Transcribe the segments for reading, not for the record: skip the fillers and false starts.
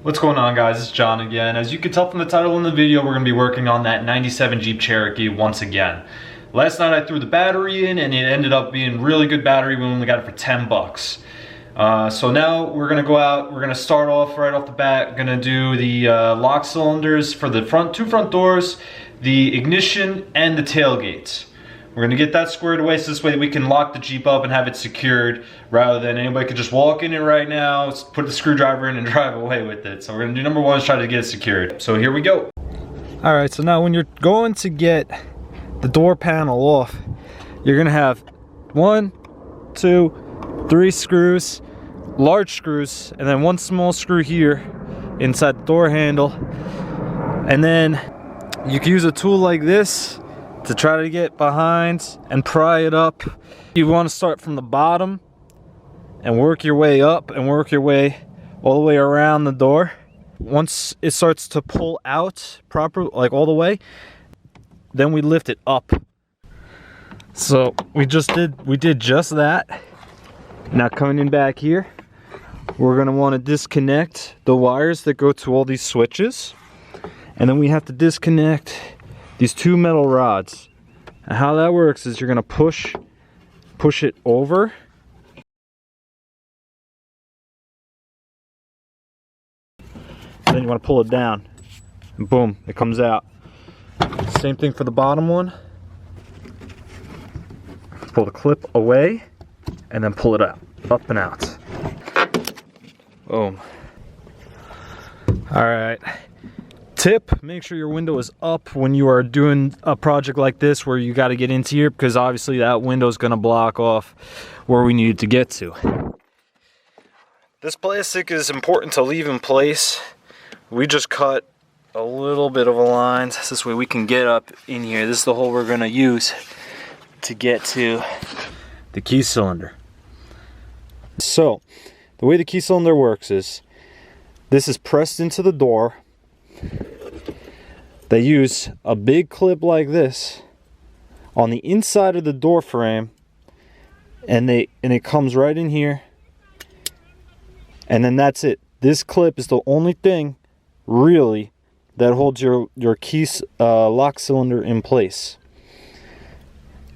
What's going on, guys? It's John again. As you can tell from the title in the video, we're going to be working on that 97 Jeep Cherokee once again. Last night I threw the battery in and it ended up being really good battery. We only got it for 10 bucks. So now we're going to go out, we're going to start off right off the bat, going to do the lock cylinders for the two front doors, the ignition, and the tailgate. We're going to get that squared away so this way we can lock the Jeep up and have it secured rather than anybody could just walk in it right now, put the screwdriver in and drive away with it. So we're going to do number one is try to get it secured. So here we go. Alright, so now when you're going to get the door panel off, you're going to have 1, 2, 3 screws, large screws, and then one small screw here inside the door handle. And then you can use a tool like this to try to get behind and pry it up. You want to start from the bottom and work your way up and work your way all the way around the door. Once it starts to pull out proper, like all the way, then we lift it up. So we did just that. Now coming in back here, we're going to want to disconnect the wires that go to all these switches, and then we have to disconnect these two metal rods. And how that works is you're going to push it over, and then you want to pull it down, and boom, it comes out. Same thing for the bottom one. Pull the clip away and then pull it out, up and out. Boom. All right. Tip, make sure your window is up when you are doing a project like this where you got to get into here, because obviously that window is going to block off where we need to get to. This plastic is important to leave in place. We just cut a little bit of a line so this way we can get up in here. This is the hole we're going to use to get to the key cylinder. So the way the key cylinder works is this is pressed into the door. They use a big clip like this on the inside of the door frame, and it comes right in here, and then that's it. This clip is the only thing really that holds your key lock cylinder in place.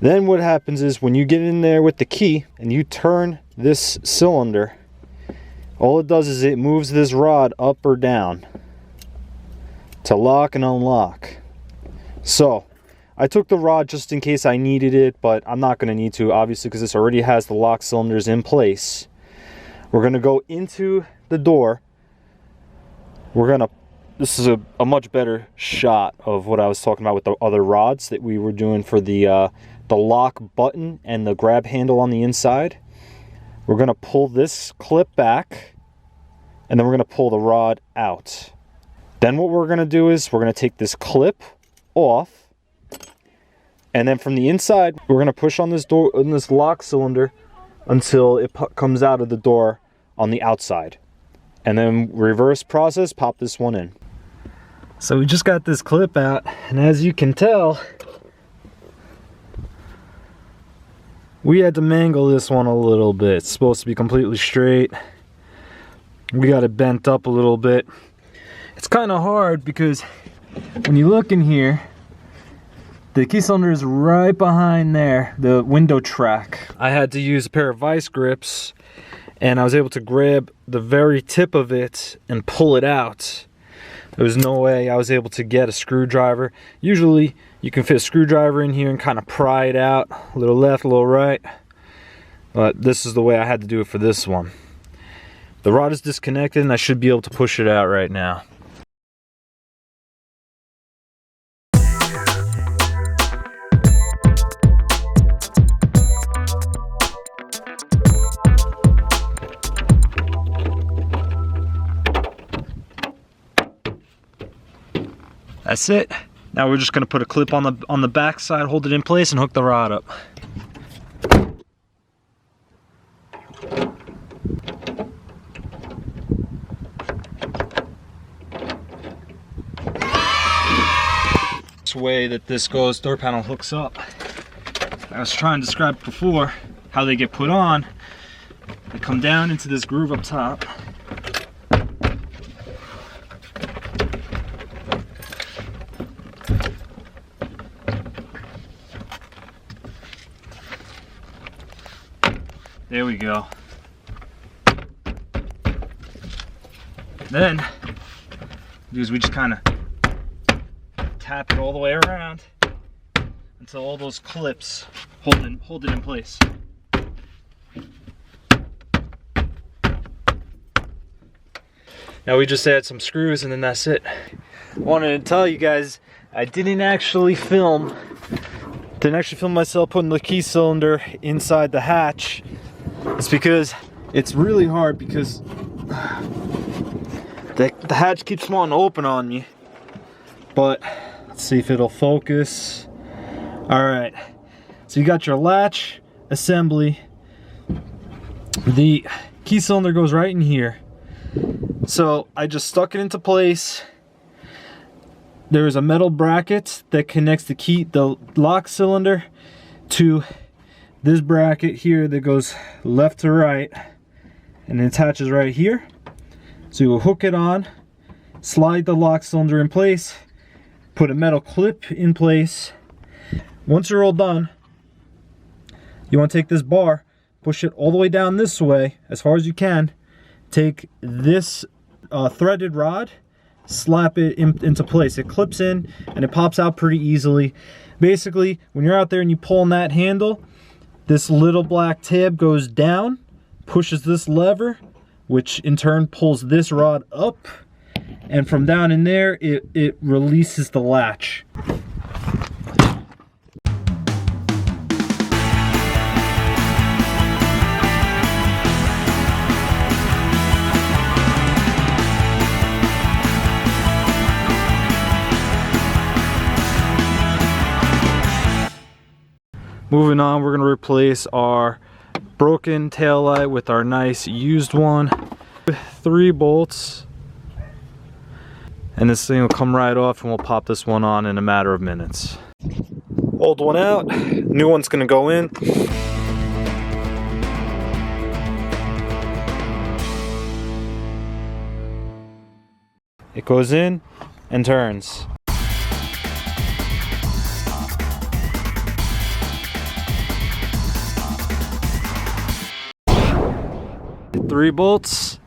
Then what happens is when you get in there with the key and you turn this cylinder, all it does is it moves this rod up or down to lock and unlock. So I took the rod just in case I needed it, but I'm not going to need to, obviously, because this already has the lock cylinders in place. We're going to go into the door. This is a much better shot of what I was talking about with the other rods that we were doing for the lock button and the grab handle on the inside. We're going to pull this clip back, and then we're going to pull the rod out. Then what we're going to do is we're going to take this clip off, and then from the inside we're going to push on this door, on this lock cylinder, until it comes out of the door on the outside, and then reverse process, pop this one in. So we just got this clip out, and as you can tell, we had to mangle this one a little bit. It's supposed to be completely straight. We got it bent up a little bit. It's kind of hard because when you look in here, the key cylinder is right behind there, the window track. I had to use a pair of vice grips, and I was able to grab the very tip of it and pull it out. There was no way I was able to get a screwdriver. Usually you can fit a screwdriver in here and kind of pry it out, a little left, a little right. But this is the way I had to do it for this one. The rod is disconnected and I should be able to push it out right now. That's it. Now we're just going to put a clip on the back side, hold it in place, and hook the rod up. This way that this goes, door panel hooks up. I was trying to describe before how they get put on. They come down into this groove up top. There we go. Then, we just kind of tap it all the way around until all those clips hold it in place. Now we just add some screws and then that's it. Wanted to tell you guys, I didn't actually film myself putting the key cylinder inside the hatch. It's because it's really hard because the hatch keeps wanting to open on me. But let's see if it'll focus. All right, so you got your latch assembly. The key cylinder goes right in here. So I just stuck it into place. There is a metal bracket that connects the lock cylinder to this bracket here that goes left to right and it attaches right here. So you will hook it on, slide the lock cylinder in place, put a metal clip in place. Once you're all done, you want to take this bar, push it all the way down this way as far as you can, take this threaded rod, slap it into place. It clips in and it pops out pretty easily. Basically, when you're out there and you pull on that handle, this little black tab goes down, pushes this lever, which in turn pulls this rod up, and from down in there it releases the latch. Moving on, we're going to replace our broken taillight with our nice used one. 3 bolts. And this thing will come right off and we'll pop this one on in a matter of minutes. Old one out, new one's going to go in. It goes in and turns. 3 bolts,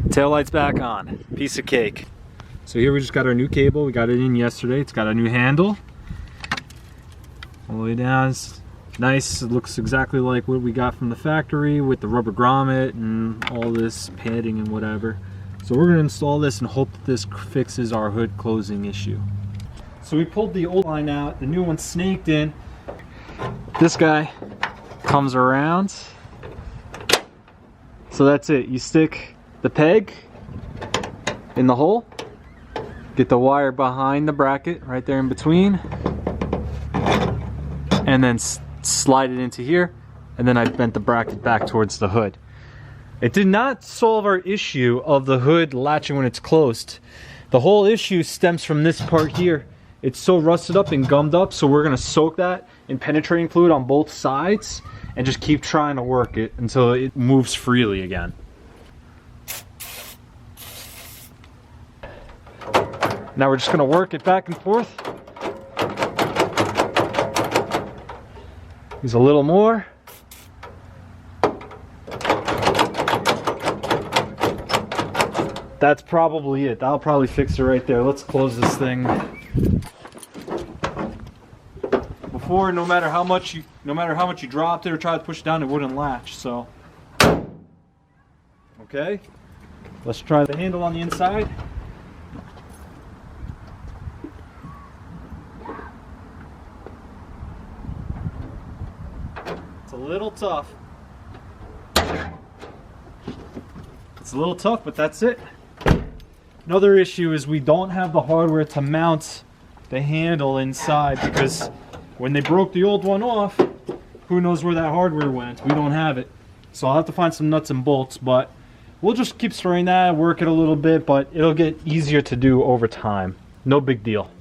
taillight's back on. Piece of cake. So here we just got our new cable. We got it in yesterday. It's got a new handle. All the way down. It's nice. It looks exactly like what we got from the factory with the rubber grommet and all this padding and whatever. So we're going to install this and hope that this fixes our hood closing issue. So we pulled the old line out. The new one's snaked in. This guy comes around. So that's it. You stick the peg in the hole, get the wire behind the bracket right there in between, and then slide it into here, and then I bent the bracket back towards the hood. It did not solve our issue of the hood latching when it's closed. The whole issue stems from this part here. It's so rusted up and gummed up, so we're going to soak that in penetrating fluid on both sides and just keep trying to work it until it moves freely again. Now we're just going to work it back and forth. Use a little more. That's probably it. That'll probably fix it right there. Let's close this thing. Before, no matter how much you dropped it or tried to push it down, it wouldn't latch. So, okay, let's try the handle on the inside. It's a little tough. It's a little tough, but that's it. Another issue is we don't have the hardware to mount the handle inside, because when they broke the old one off, who knows where that hardware went? We don't have it. So I'll have to find some nuts and bolts, but we'll just keep spraying that, work it a little bit, but it'll get easier to do over time. No big deal.